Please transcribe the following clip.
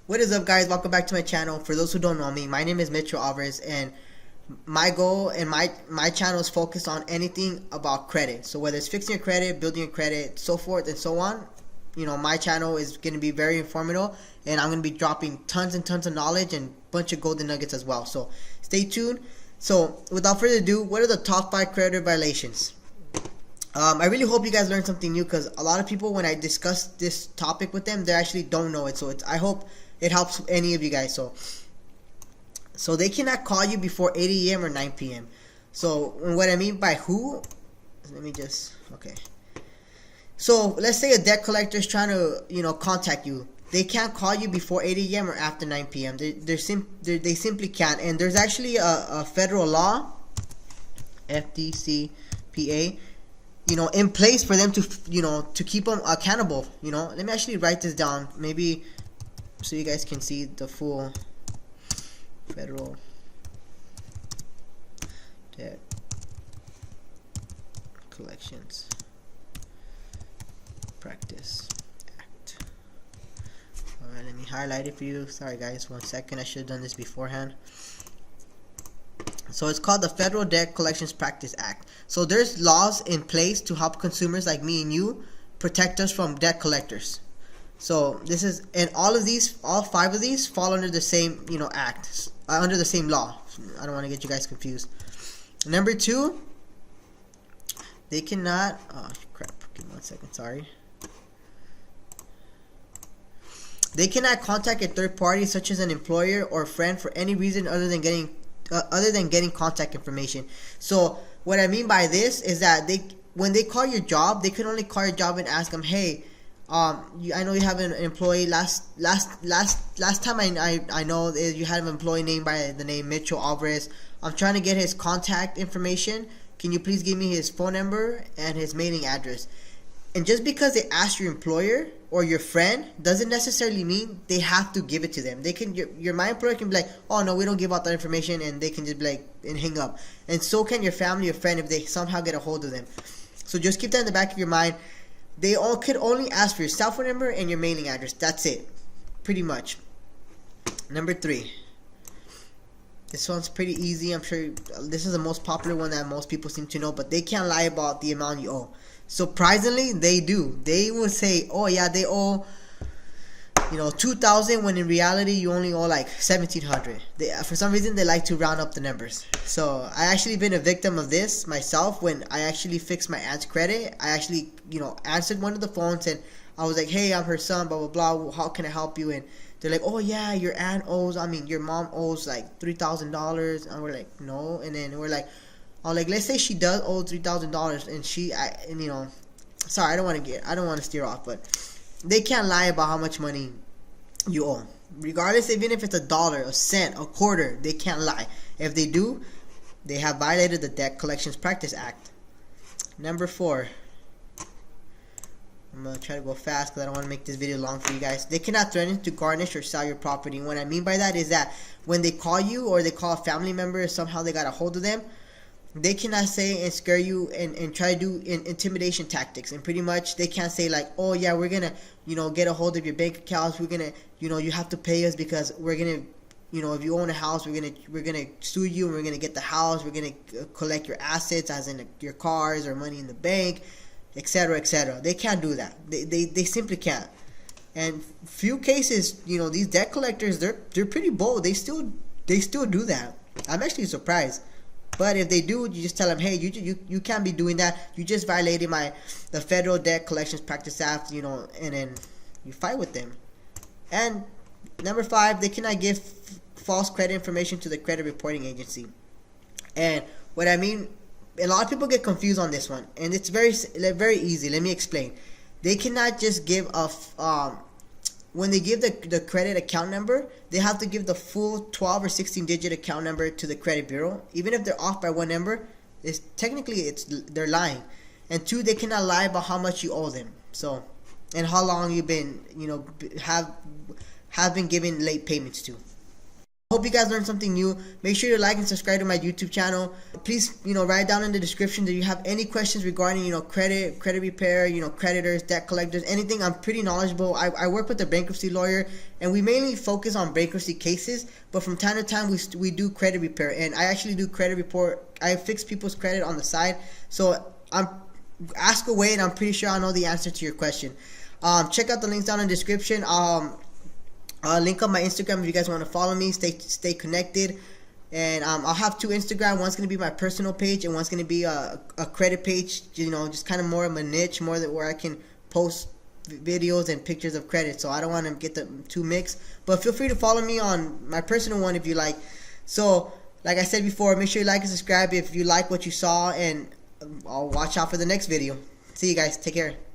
What is up, guys? Welcome back to my channel. For those who don't know me, my name is Mitch Alvarez, and my goal and my channel is focused on anything about credit. So whether it's fixing your credit, building your credit, so forth and so on, my channel is going to be very informative, and I'm going to be dropping tons and tons of knowledge and a bunch of golden nuggets as well. So stay tuned. So without further ado, what are the top 5 creditor violations? I really hope you guys learned something new, because a lot of people, when I discuss this topic with them, they actually don't know it. So I hope it helps any of you guys. So they cannot call you before 8 a.m. or 9 p.m. So what I mean by who, okay. So let's say a debt collector is trying to, contact you. They can't call you before 8 a.m. or after 9 p.m. They simply can't. And there's actually a federal law, FDCPA, in place for them to, to keep them accountable. Let me actually write this down, maybe, so you guys can see the full Federal Debt Collections Practice Act. Alright, let me highlight it for you. Sorry guys, 1 second. I should have done this beforehand. So it's called the Federal Debt Collections Practice Act. So there's laws in place to help consumers like me and you protect us from debt collectors. So this is, and all 5 of these fall under the same, act, under the same law. I don't want to get you guys confused. Number 2, they cannot, oh crap, give me 1 second, sorry. They cannot contact a third party, such as an employer or friend, for any reason other than getting contact information. So what I mean by this is that when they call your job, they can only call your job and ask them, hey, I know you have an employee. Last time I know you had an employee named by the name Mitch Alvarez. I'm trying to get his contact information. Can you please give me his phone number and his mailing address? And just because they ask your employer or your friend doesn't necessarily mean they have to give it to them. They can, my employer can be like, oh no, we don't give out that information, and they can just be like, and hang up. And so can your family or friend if they somehow get a hold of them. So just keep that in the back of your mind. They all could only ask for your cell phone number and your mailing address. That's it, pretty much. Number 3. This one's pretty easy. I'm sure this is the most popular one that most people seem to know, but they can't lie about the amount you owe. Surprisingly, they do. They will say, oh yeah, they owe, $2,000, when in reality you only owe like $1,700. For some reason, they like to round up the numbers. So I actually been a victim of this myself. When I actually fixed my aunt's credit, I actually answered one of the phones, and I was like, hey, I'm her son, blah blah blah, how can I help you? And they're like, oh yeah, your mom owes like $3,000. And we're like, no. And then we're like, oh, like, let's say she does owe $3,000, and sorry, I don't want to steer off, but they can't lie about how much money you owe. Regardless, even if it's $1, a cent, a quarter, they can't lie. If they do, they have violated the Debt Collections Practice Act. Number 4. I'm going to try to go fast because I don't want to make this video long for you guys. They cannot threaten to garnish or sell your property. And what I mean by that is that when they call you, or they call a family member, or somehow they got a hold of them, they cannot say and scare you and try to do intimidation tactics. And pretty much they can't say like, oh yeah, we're gonna get a hold of your bank accounts, we're gonna you have to pay us because we're gonna if you own a house, we're gonna sue you, and we're gonna get the house, we're gonna collect your assets, as in your cars or money in the bank, etc., etc. They can't do that. They simply can't. And few cases, these debt collectors, they're pretty bold. They still do that. I'm actually surprised. But if they do, you just tell them, hey, you can't be doing that. You just violated the Federal Debt Collections Practice Act, and then you fight with them. And number 5, they cannot give false credit information to the credit reporting agency. And what I mean, a lot of people get confused on this one, and it's very easy. Let me explain. They cannot just give when they give the credit account number, they have to give the full 12 or 16-digit account number to the credit bureau. Even if they're off by one number, they're lying. And 2, they cannot lie about how much you owe them. So, and how long you've been have been given late payments to. hope you guys learned something new. Make sure to like and subscribe to my YouTube channel. Please, write down in the description that you have any questions regarding, credit repair, creditors, debt collectors, anything. I'm pretty knowledgeable. I work with a bankruptcy lawyer, and we mainly focus on bankruptcy cases, but from time to time we do credit repair, and I actually do credit report. I fix people's credit on the side. So ask away, and I'm pretty sure I'll know the answer to your question. Check out the links down in the description. Link up my Instagram if you guys want to follow me. Stay connected. And I'll have 2 Instagram. One's going to be my personal page, and one's going to be a credit page. Just kind of more of a niche, more that where I can post videos and pictures of credit. So I don't want to get the 2 mixed. But feel free to follow me on my personal one if you like. So like I said before, make sure you like and subscribe if you like what you saw, and I'll watch out for the next video. See you guys. Take care.